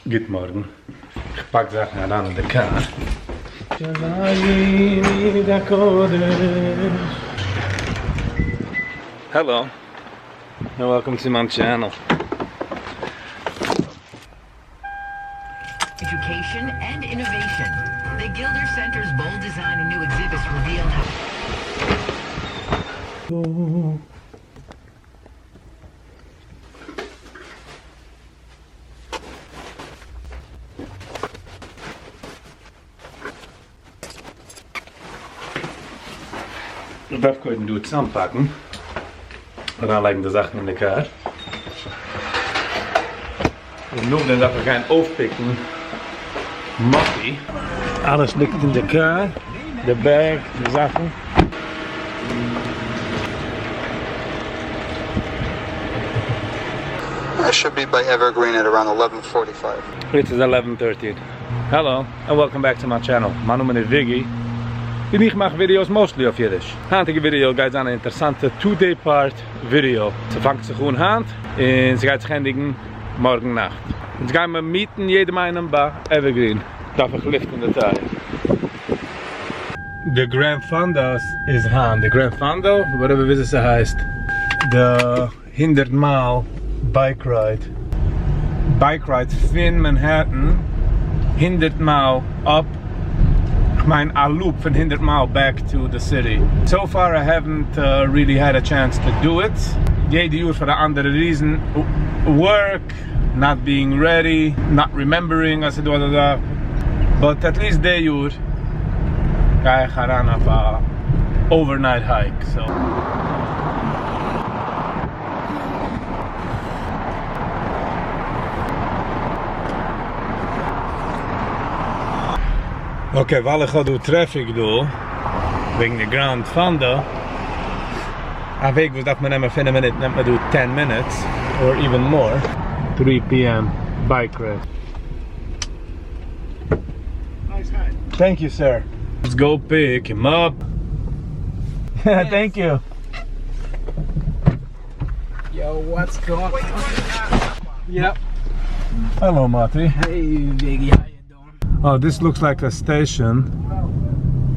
Good morning. Ich pack Sachen an in der Car. Hello and welcome to my channel. Education and innovation. The Gilder Center's bold design and new exhibits reveal how... Ik darf heute du zusammenpacken. Und dann legen die Sachen in die Kar. Und nun dann darf ich kein aufpicken. Matti. Alles liegt in der Kar. Der Bag, die Sachen. I should be by Evergreen at around 11:45. It is 11:13. Hello and welcome back to my channel. My name is Viggy. En ik maak video's mostly op Jiddisch. Handige video gaat aan een interessante 2-day part video. Ze vangt zich gewoon hand en ze gaat zich eindigen morgen nacht. En ze gaan me meeten jedem einen bij Evergreen. Dat ik lift in de tijd. De Grand Fondo is aan. De Grand Fondo, whatever wie ze heist. De 100 mile bike ride. Bike ride van Manhattan. 100 mile up. A loop from 100 mile back to the city. So far I haven't really had a chance to do it. Jede uur for the andere reason. Work, not being ready, not remembering as I do that. But at least the uur I ga aan op a overnight hike. So. Okay, weil ich auch Traffic do, wegen der Grand Fondo. Ein Weg, was darf man nehmen 5 Minuten, nimmt man 10 minutes, or even more. 3 p.m. bike ride. Nice hat. Thank you, sir. Let's go pick him up. Yes. Thank you. Yo, what's going on? Yep. Hello, Matti. Hey, Biggie, how you doing? Oh, this looks like a station,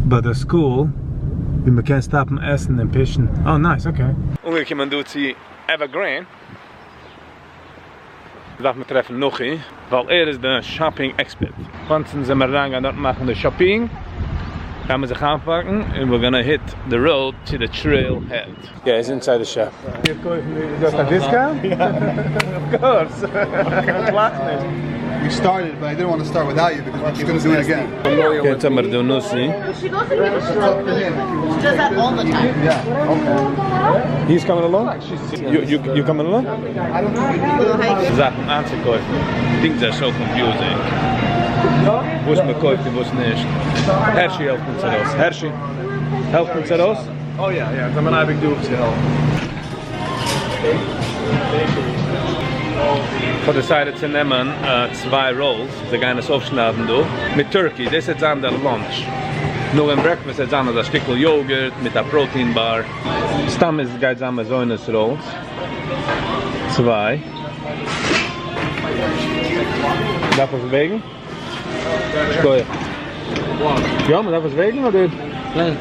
but a school. We can stop and essen and fischen. Oh, nice, okay. We gaan doen to Evergreen. Darf me treffen nog een, weil is de shopping expert. Want ze zijn rangen dat maken de shopping. Gaan we zich aanpakken and we're gonna hit the road to the trailhead. Yeah, it's inside the shop. Just a discount? Yeah. Of course. We started, but I didn't want to start without you because we're just going to do it again. Kijk, ze maar doen nu zien. She goes to give she does that all the time. Yeah, okay. He's coming along? You coming along? Sachen anzukäufen. Things are so confusing. Wo ist man kauft und wo ist nicht. Hershey helpt uns heraus. Hershey, helpt uns heraus? Oh yeah, yeah. I'm an big dude to help. Ich habe decided zu nehmen 2 Rolls, sie gehen es aufschneiden do, mit Turkey, das ist jetzt an der Lunch. Nur im Breakfast ist an ein Stückchen Joghurt mit einer Proteinbar. Stamm ist geht an so eines Rolls. 2. Darf ich bewegen? Steuer. Ja, man darf es bewegen oder? Nein.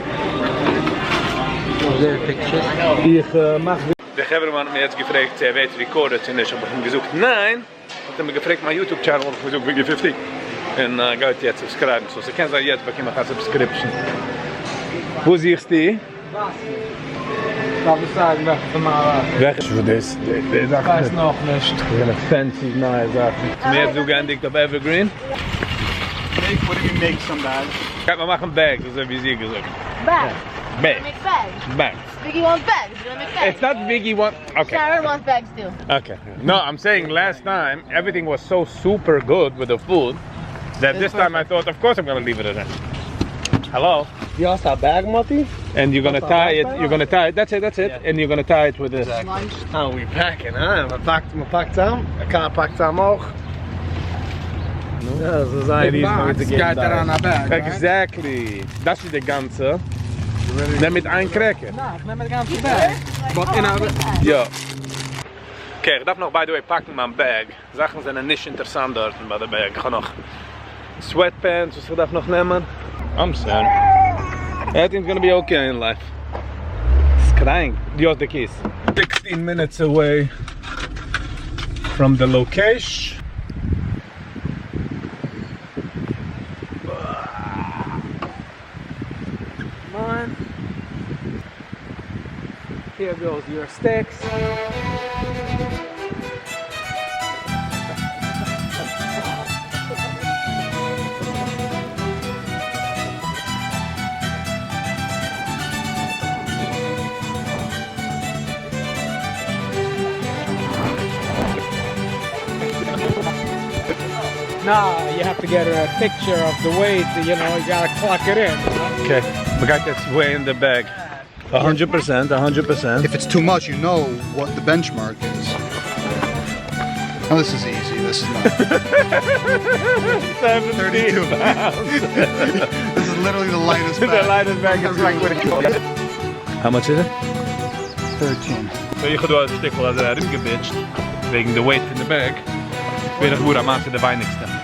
Ich mach. Der Harriman hat mir jetzt gefragt, wer weiß recordet und ich habe ihm gesagt, nein. Hat er mir gefragt, mein YouTube-Channel, ich gesagt, Viggy 50. Und geht jetzt subscriben. So, Sie können sagen, jetzt bekomme ich eine Subscription. Wo siehst du die? Darf ich sagen, welche von mal Welche ist das? Ich weiß noch nicht. Eine fancy neue Sache. Mehr so geendigt auf Evergreen. What do you make some bags? Kijk, wir machen Bags, so wie Sie gesagt. Bags. Bags. Make bags. Bags. Biggie wants bags. You're gonna make bags. It's not Viggy one. Okay. Sharon wants bags too. Okay. No, I'm saying last time everything was so super good with the food that this time I thought, of course I'm gonna leave it in. Hello. You also a bag, Matti? And you're gonna tie it. You're gonna tie it. That's it. That's it. Yeah. And you're gonna tie it with this. Oh, we packing, huh? Man packt zusammen. Man packt zusammen auch. Ja, das ist ein Got that on our bag, right? Exactly. Das ist der ganze. Nimm mit ein Cracker. Na, ich nehme den ganzen Bag. But in our... Ja. Okay, ich darf noch, by the way, packen mein Bag. Sachen sind nicht interessant dort bei der Bag. Ich habe noch Sweatpants, was ich darf noch nehmen. I'm sorry. Everything's gonna be okay in life. It's crying. You have the keys. 16 minutes away from the location. Come on. Here goes your sticks. Nah, you have to get a picture of the weight, you know, you gotta clock it in. You know? Okay, we got this way in the bag. 100%, 100%. If it's too much, you know what the benchmark is. Oh, this is easy. This is not. 32 pounds. This is literally the lightest bag. The lightest bag is like what it costs. How much is it? 13. So you could do a stick was rimgebitcht wegen the weight in the bag. Weer een goede maat de weinigste.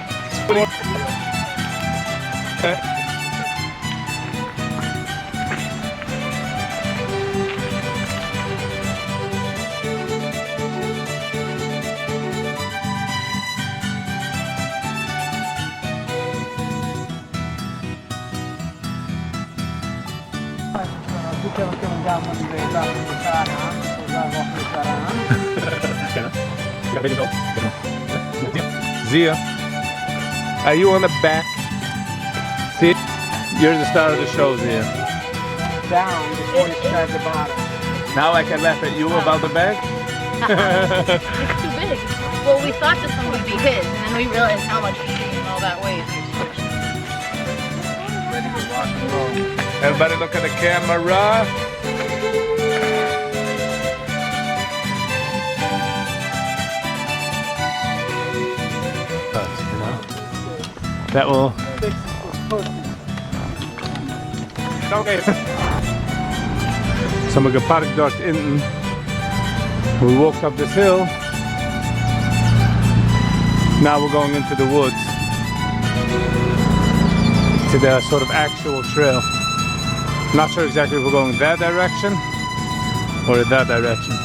Zia, are you on the back? See, you're the star of the show, Zia. Down before you start the bottom. Now I can laugh at you about the bag? It's too big. Well, we thought this one would be his, and then we realized how much all that weighs. Ready to rock and roll. Everybody look at the camera. That will. Okay. So we geparkt dort hinten. We walked up this hill. Now we're going into the woods. To the sort of actual trail. Not sure exactly if we're going that direction or that direction.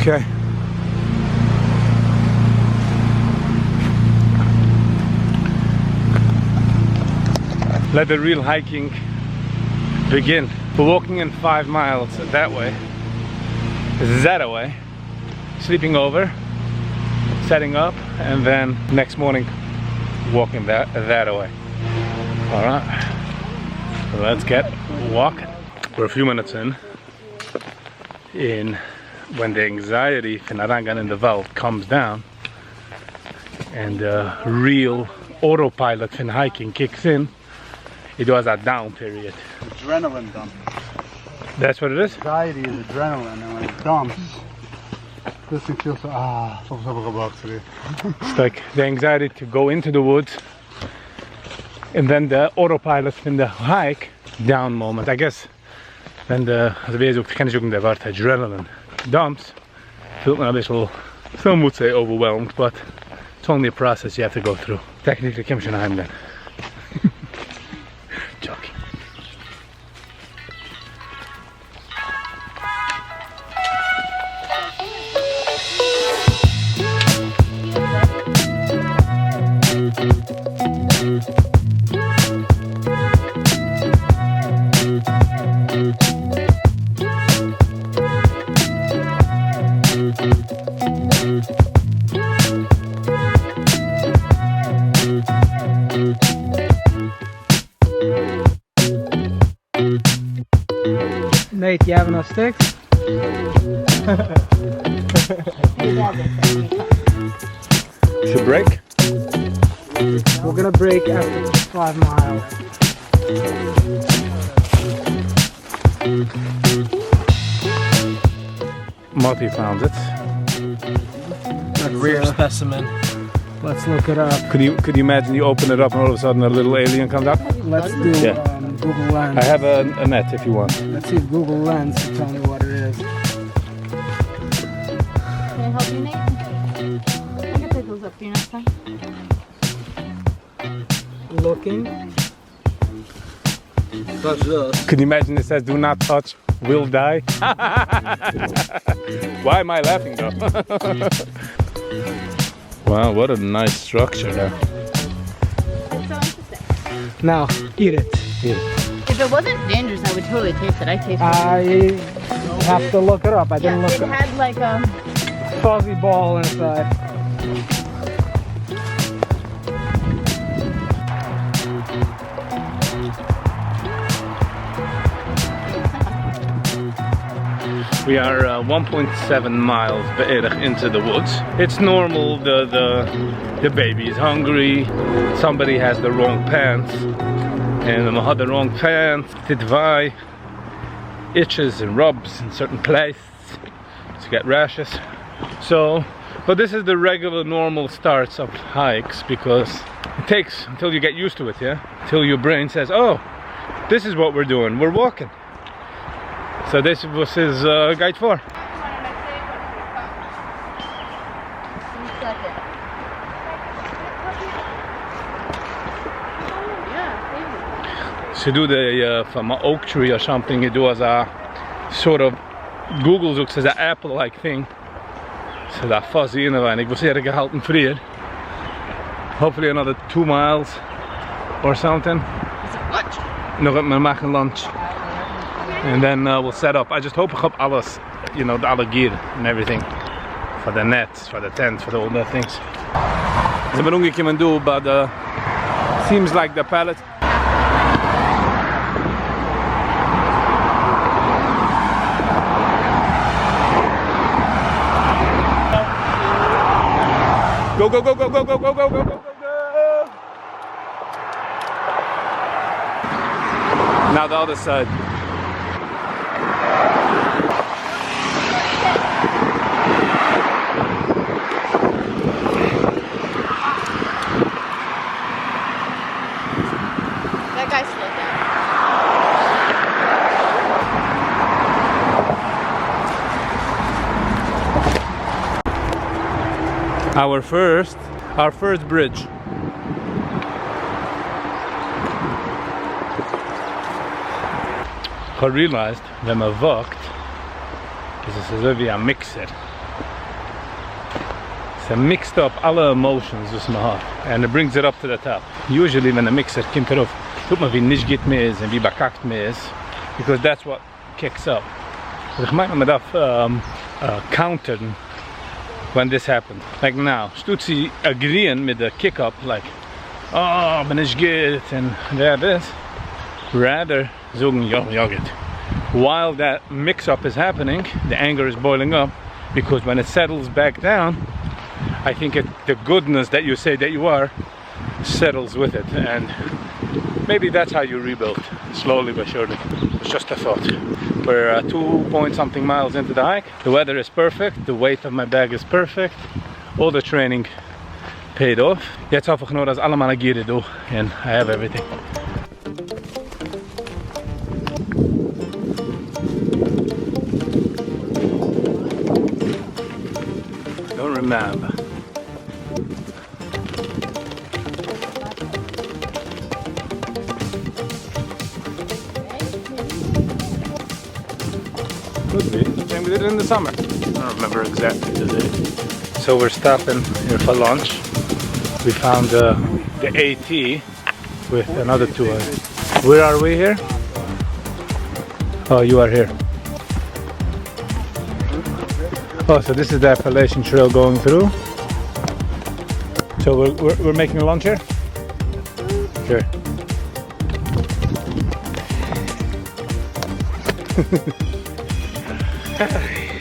Okay. Let the real hiking begin. We're walking in 5 miles that way, that way, sleeping over, setting up, and then next morning walking that way. All right, let's get walking. We're a few minutes in when the anxiety from Arangan in the Wald comes down and the real autopilot from hiking kicks in, it was a down period. Adrenaline dump. That's what it is? Anxiety is adrenaline, and when it dumps, this thing feels so, It's like the anxiety to go into the woods and then the autopilot from the hike down moment. I guess when the adrenaline dumps, feels man a little, some would say overwhelmed, but it's only a process you have to go through. Technically, Kim Shanheim then. Joking. Nate, you have enough sticks? Should break? We're gonna break after 5 miles. Marty found it. Rare specimen. Let's look it up. Could you imagine you open it up and all of a sudden a little alien comes out? Let's do Yeah. Google Lens. I have a net if you want. Let's see Google Lens to tell me what it is. Can I help you, Nate? I can pick those up for you next time. Looking. Touch this. Could you imagine it says do not touch, will die? Why am I laughing though? Wow, what a nice structure there. It's so interesting. Now, eat it. If it wasn't dangerous, I would totally taste it. I taste it. I have to look it up. I didn't Yeah, look it it up. had like a... Fuzzy ball inside. We are 1.7 miles beëdig into the woods. It's normal, the baby is hungry, somebody has the wrong pants, and we had the wrong pants, did why itches and rubs in certain places to get rashes. So, but this is the regular normal starts of hikes because it takes until you get used to it, yeah? Until your brain says, oh, this is what we're doing, we're walking. So this was his guide for. So do the from an oak tree or something, you do as a sort of Google zoekt as an apple-like thing. So that fuzzy in and ik was eerder gehalten vrier. Hopefully another 2 miles or something. Nog we maken lunch. And then we'll set up. I just hope ik heb alles, you know, alle gear and everything. For the nets, for the tent, for all the things. So we can do, but seems like the pallet. Go, go, go, go, go, go, go, go, go, go, go. Now the other side. That guy slowed down. Our first bridge. I realized when I walked, this is as if a mixer. So mixed up alle emotions dus my heart, and it brings it up to the top. Usually when a mixer komt erop, doet me wie niet goed mee is en wie bekakt mee is, because that's what kicks up. Dus ik maak me dat counteren when this happened. Like now, Stutzi agreeing with the kick up, like, oh, ben is good, and that is. Rather, zogen ja good. While that mix up is happening, the anger is boiling up, because when it settles back down, I think the goodness that you say that you are settles with it, and maybe that's how you rebuild, slowly but surely. It's just a thought. We're 2 point something miles into the hike. The weather is perfect, the weight of my bag is perfect, all the training paid off. Jetzt hoffe ich nur, dass alle meine Gier do, and I have everything. Don't remember. Could be. I think we did it in the summer. I don't remember exactly the day. So we're stopping here for lunch. We found the AT with another 2. Where are we here? Oh, you are here. Oh, so this is the Appalachian Trail going through. So we're making a lunch here? Sure.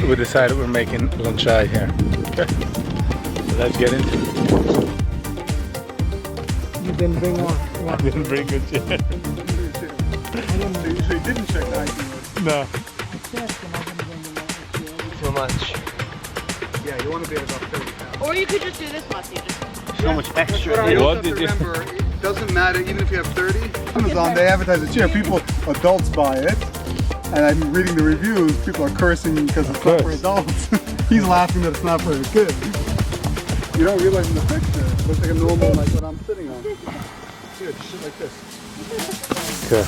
We decided we're making lunch here. Okay. Let's get into it. You didn't bring one. I didn't bring good shit. So you didn't check the ID? No. Too much. Yeah, you want to be at about 30 pounds. Or you could just do this, Matthew. So much extra. But you What also have did to you- remember, it doesn't matter even if you have 30. Amazon, they advertise a chair. People, adults buy it. And I'm reading the reviews, people are cursing because it's not for course. adults. He's laughing that it's not for a kid. You don't realize in the picture, it looks like a normal, like what I'm sitting on. Here, just sit like this. Okay.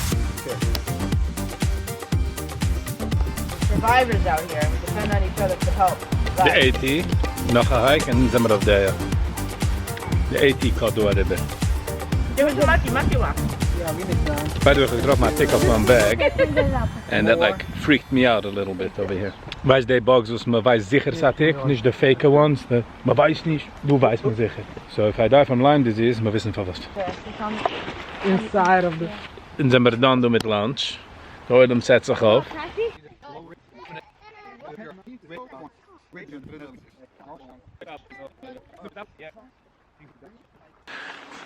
Survivors out here depend on each other for help. De AT, nog een hike en dan zijn we op de AT gaat door hebben. Matthew. By the way, I dropped my pick up on bag and that like freaked me out a little bit over here. Weiß die Bugs, was man weiß sicher sagt ich, nicht the fake ones, man weiß nicht, du weißt man sicher. So if I die from Lyme disease, man wissen von was. Inside of the... Dann sind wir dann mit lunch. Der Oilem setzt sich auf.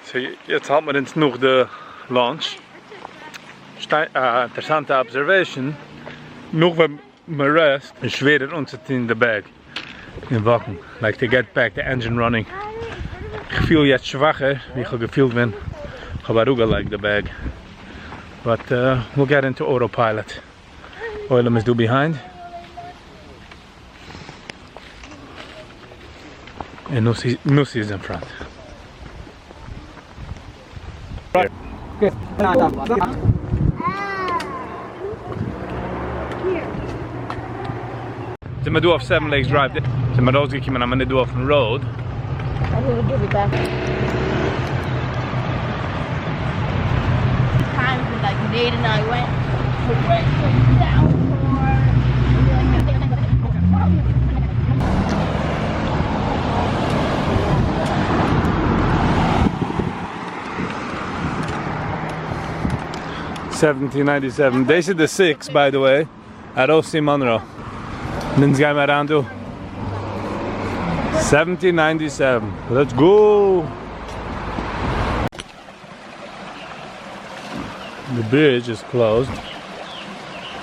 So, jetzt halten wir uns noch de lunch. Interessante observation. Nog when my rest, is schwerer uns in the bag. In wakken. Like to get back the engine running. Ik voel jetzt schwacher, wie ik gefühlt ben. Gabaruga like the bag. But we'll get into autopilot. Oilem is due behind. And Nusi is in front. Zijn we door op 7 Lakes Drive. Zijn we uitgekomen naar de door van road. Times when like Nate and I went to downpour. 1797. Deze is de 6, by the way. At O.C. Monroe. Then gaan we around to 1797. Let's go. The bridge is closed,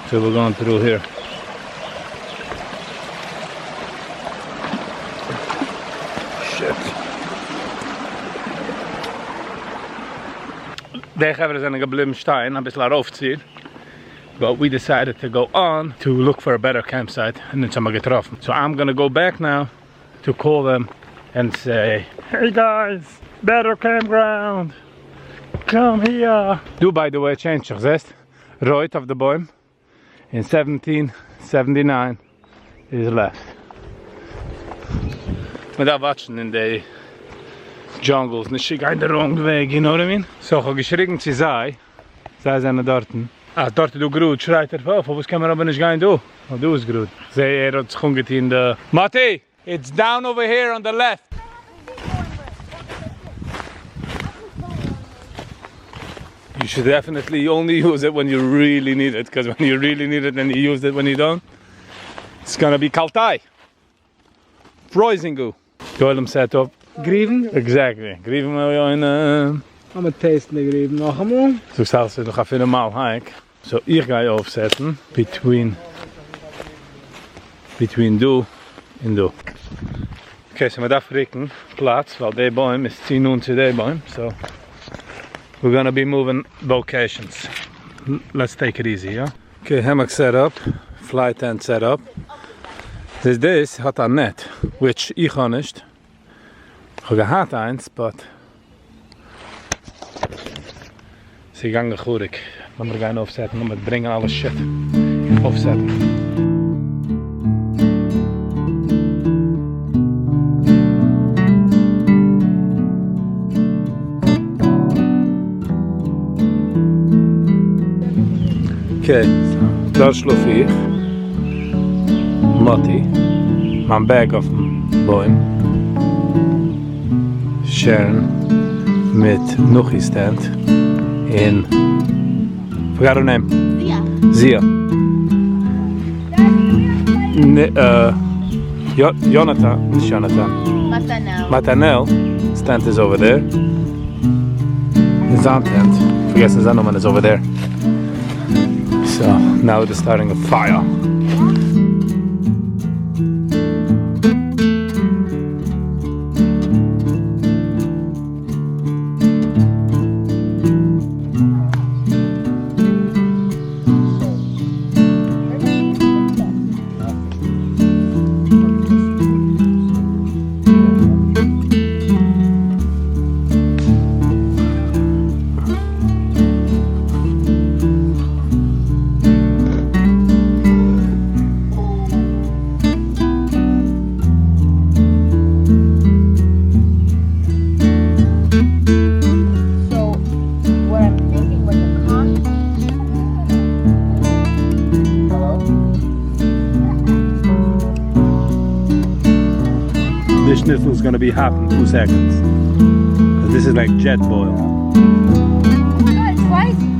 so we're going through here. Shit. They have us in a geblim stein, a bisschen raufziehen. But we decided to go on to look for a better campsite, and then some getroffen. So I'm gonna go back now to call them and say, hey guys, better campground, come here. Do, by the way, change gezegd. Right of the boom in 1779 is left. Without watching in the jungles, and she going the wrong way, you know what I mean? So ich habe geschrien zu sei sind dorten. Ah, dort du grut, schreit auf, was kann man aber nicht gehen do? Oh, du ist grut. Sei hat sich umgetein in der... Matti, it's down over here on the left. You should definitely only use it when you really need it, because when you really need it and you use it when you don't, it's gonna be kaltai. Freezing. Golem set up. Grieven? Exactly. Grieven wir in... I'm a taste the grieven nog einmal. So zelfs nog even normaal hike. So hier ga je opzetten. Between do en do. Okay, so met afrekenen plaats, wel die boom is 10 uur to die boom. So we're gonna be moving locations. Let's take it easy, yeah? Okay, hammock set up, fly tent set up. This had a net, which ich ga nicht. Ich habe gehad eins, but sie gangen goed. Maar we gaan opzetten, om het brengen alle shit. Opzetten. Okay, daar slof ik. Matti. Mijn bag of boom. Sharon. Met nog iets stand. In... Forgot her name. Zia. Zia. Jonathan, nicht Jonathan. Maternel. His tent is over there. His aunt tent. Vergessen his other is over there. So now they're starting a fire. This schnitzel is gonna be hot in 2 seconds. 'Cause this is like jet boil. Oh my god, it's spicy.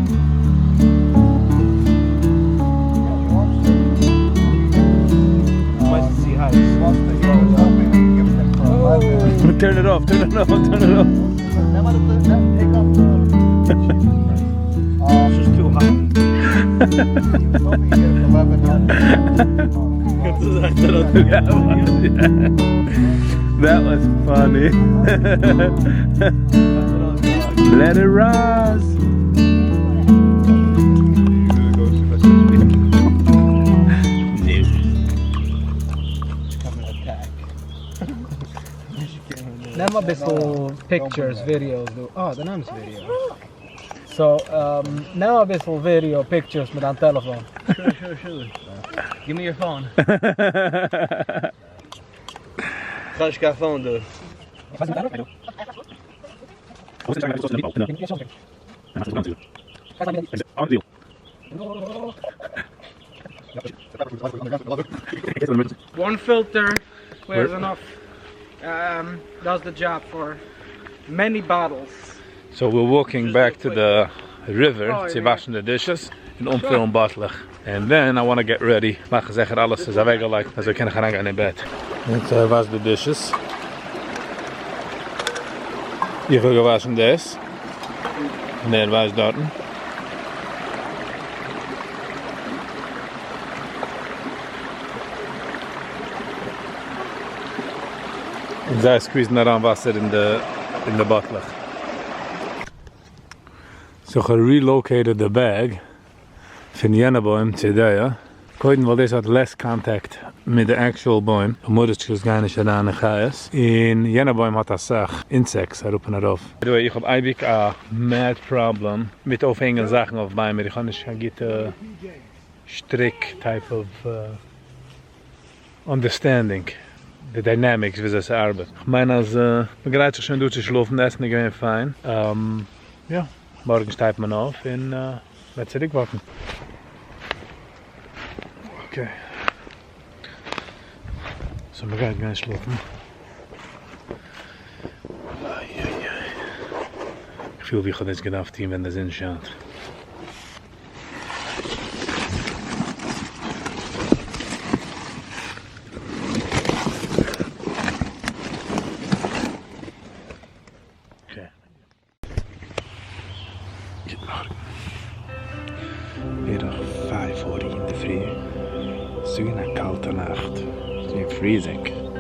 Turn it off, turn it off, turn it off. It's just too hot. That was funny. Let it rise. Now bissel pictures, videos. Oh, the name's video. So, now a bissel video, pictures met aan telefoon. Sure. Give me your phone. Ga je phone doen. One filter wears enough. Does the job for many bottles. So we're walking back to the river to wash the dishes in omfilm bottelig. And then I want to get ready. Maar gezegd alles is weggelegd, dus we kunnen gaan in bed. Let's wash the dishes. Hier gaan we waschen deze. En dan wash dat. En zij squeeze naar aan wasser in de bottelig. So I relocated the bag from the Jennaboim today. Koiden, weil das hat less contact mit der actual boim. Und Mordechus gar nicht an der Chais. In Jennaboim hat das Sach Insects herup und herauf. By the way, ich hab eigentlich a mad problem mit aufhängen Sachen auf Bein. Ich kann nicht a strict type of understanding. The dynamics wie das arbeitet. Ich meine, als man gerade schon durchschlafen, das ist nicht ganz fein. Ja. Morgen steigt man auf und wird zurückwachen. Okay. So, wir gehen gleich schlafen. Ich fühle, wie ich das gedacht habe, wenn das hinschaut.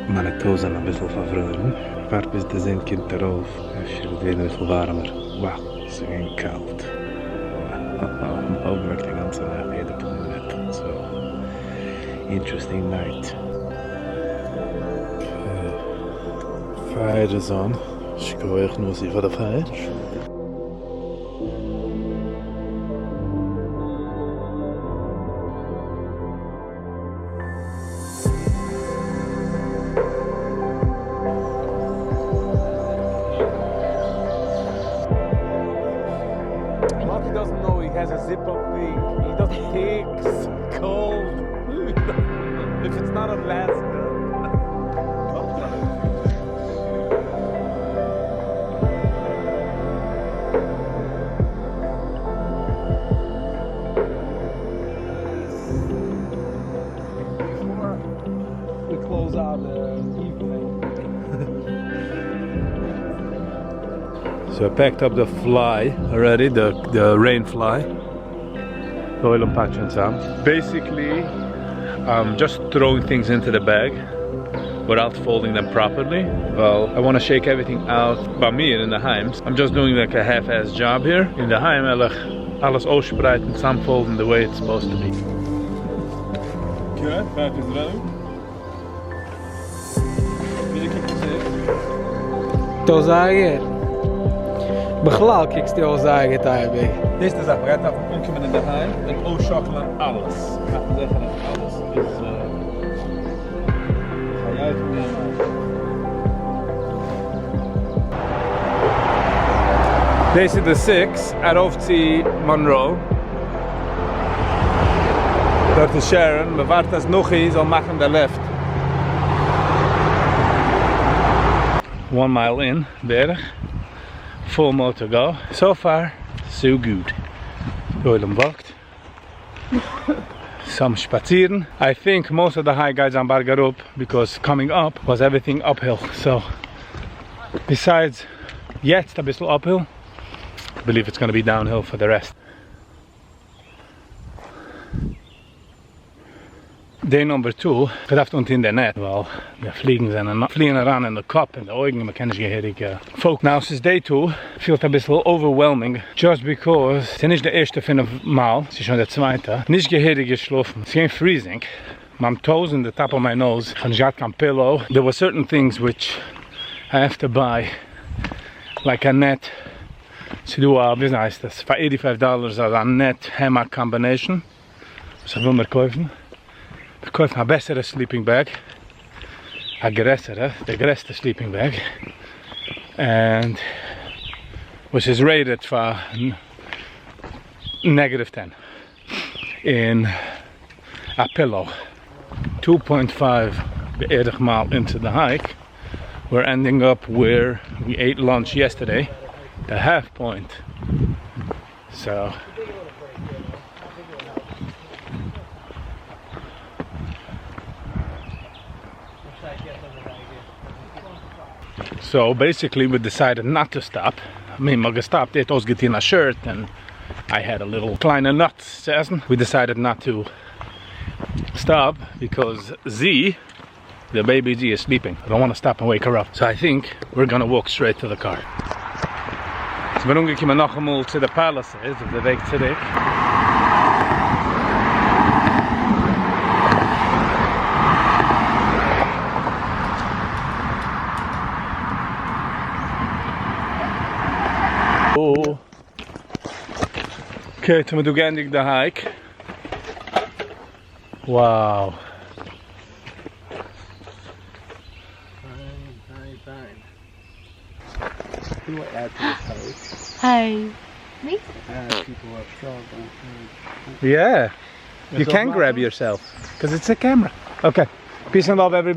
Meine Toes sind ein bisschen verfroren. Ich warte bis der Sinn kommt darauf. Es wird ein bisschen warmer. Wow, es ist ein kalt. I'm over the ganze Nacht jeder Planet. So, interesting night. Fire is on. Ich gehe euch nur sie von der Fire. So I packed up the fly already, the rain fly. Basically, I'm just throwing things into the bag without folding them properly. Well, I want to shake everything out by me in the heims. I'm just doing like a half-ass job here. In the heim, alles ausspreiden, zusammenfolden the way it's supposed to be. Okay, 5 is running. Tozager. Beglaal kikst die Ozager taibe. Dit is de zaak, we gaan even omkomen in de heim en ausschokkelen alles. Ik ga zeggen dat alles is... ga jij het doen? Deze is de 6 uit Hoofdzie Monroe. Door de Sharon, maar waar het nog is, zal maken de left. 1 mile in, berg. Full more to go. So far, so good. Oilem walkt. Some spazieren. I think most of the high guys on Bargarup, because coming up was everything uphill. So, besides yet a bit uphill, I believe it's going to be downhill for the rest. Day number 2, gedacht und in der Net, weil die fliegen ran in the Kopf in the Augen, man kann nicht gehörig folk. Now since day 2, feels a bit overwhelming, just because es ist nicht der erste Mal, es ist schon der zweite, nicht gehörig geschlafen, es ist freezing. My toes in the top of my nose, ich hatte kein Pillow. There were certain things which I have to buy, like a net. Sie do wie heißt das, für $85 a net hammock combination. Was will mir kaufen? Ich kaufe eine bessere sleeping bag, eine größere, the größte sleeping bag, and which is rated for -10 in a pillow. 2.5 beëdig mile into the hike, we're ending up where we ate lunch yesterday, the half point. So basically we decided not to stop. I mean, we stopped it, was getting a shirt and I had a little kleine nuts. We decided not to stop because Z, the baby Z, is sleeping. I don't want to stop and wake her up. So I think we're gonna walk straight to the car. So we're going to noch einmal to the Palisades of the Weg zurück. Oh. Okay, to do ending the hike. Wow. Fine. Who will add to this hike? Hi. Me? People are strong. Yeah. You can grab yourself because it's a camera. Okay. Peace and love, everybody.